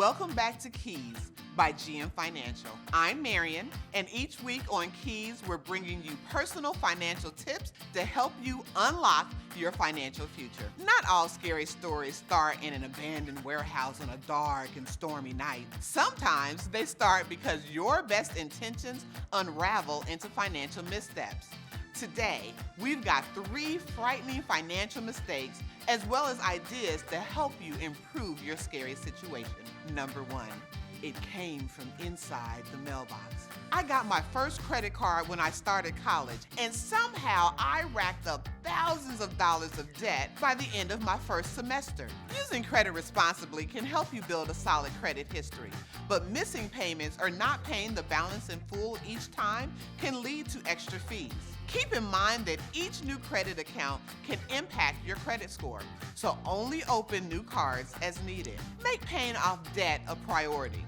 Welcome back to Keys by GM Financial. I'm Marion, and each week on Keys, we're bringing you personal financial tips to help you unlock your financial future. Not all scary stories start in an abandoned warehouse on a dark and stormy night. Sometimes they start because your best intentions unravel into financial missteps. Today, we've got 3 frightening financial mistakes as well as ideas to help you improve your scary situation. Number 1, it came from inside the mailbox. I got my first credit card when I started college, and somehow I racked up thousands of dollars of debt by the end of my first semester. Using credit responsibly can help you build a solid credit history, but missing payments or not paying the balance in full each time can lead to extra fees. Keep in mind that each new credit account can impact your credit score, so only open new cards as needed. Make paying off debt a priority.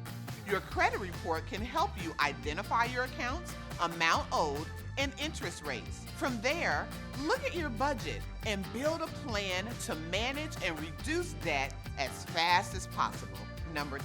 Your credit report can help you identify your accounts, amount owed, and interest rates. From there, look at your budget and build a plan to manage and reduce debt as fast as possible. Number 2,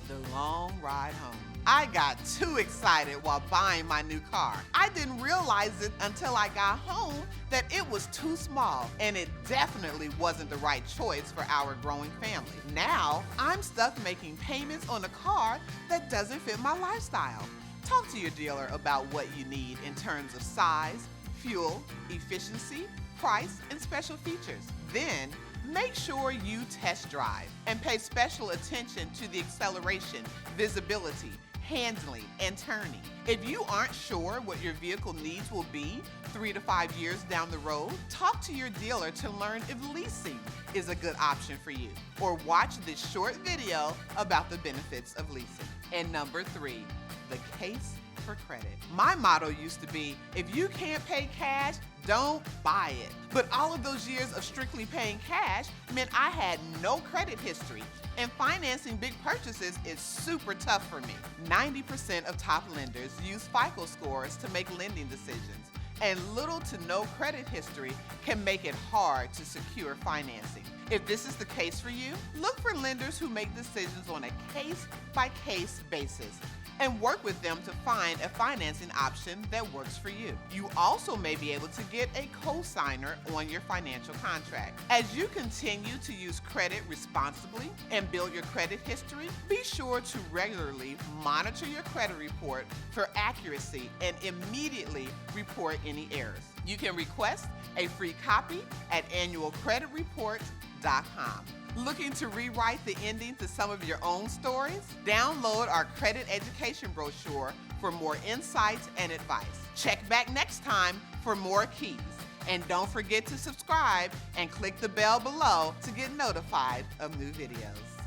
the long ride home. I got too excited while buying my new car. I didn't realize it until I got home that it was too small, and it definitely wasn't the right choice for our growing family. Now, I'm stuck making payments on a car that doesn't fit my lifestyle. Talk to your dealer about what you need in terms of size, fuel, efficiency, price, and special features. Then, make sure you test drive and pay special attention to the acceleration, visibility, handling, and turning. If you aren't sure what your vehicle needs will be 3 to 5 years down the road, talk to your dealer to learn if leasing is a good option for you, or watch this short video about the benefits of leasing. And number 3, the case for credit. My motto used to be, if you can't pay cash, don't buy it. But all of those years of strictly paying cash meant I had no credit history, and financing big purchases is super tough for me. 90% of top lenders use FICO scores to make lending decisions, and little to no credit history can make it hard to secure financing. If this is the case for you, look for lenders who make decisions on a case-by-case basis and work with them to find a financing option that works for you. You also may be able to get a co-signer on your financial contract. As you continue to use credit responsibly and build your credit history, be sure to regularly monitor your credit report for accuracy and immediately report any errors. You can request a free copy at annualcreditreport.com. Looking to rewrite the ending to some of your own stories? Download our credit education brochure for more insights and advice. Check back next time for more keys. And don't forget to subscribe and click the bell below to get notified of new videos.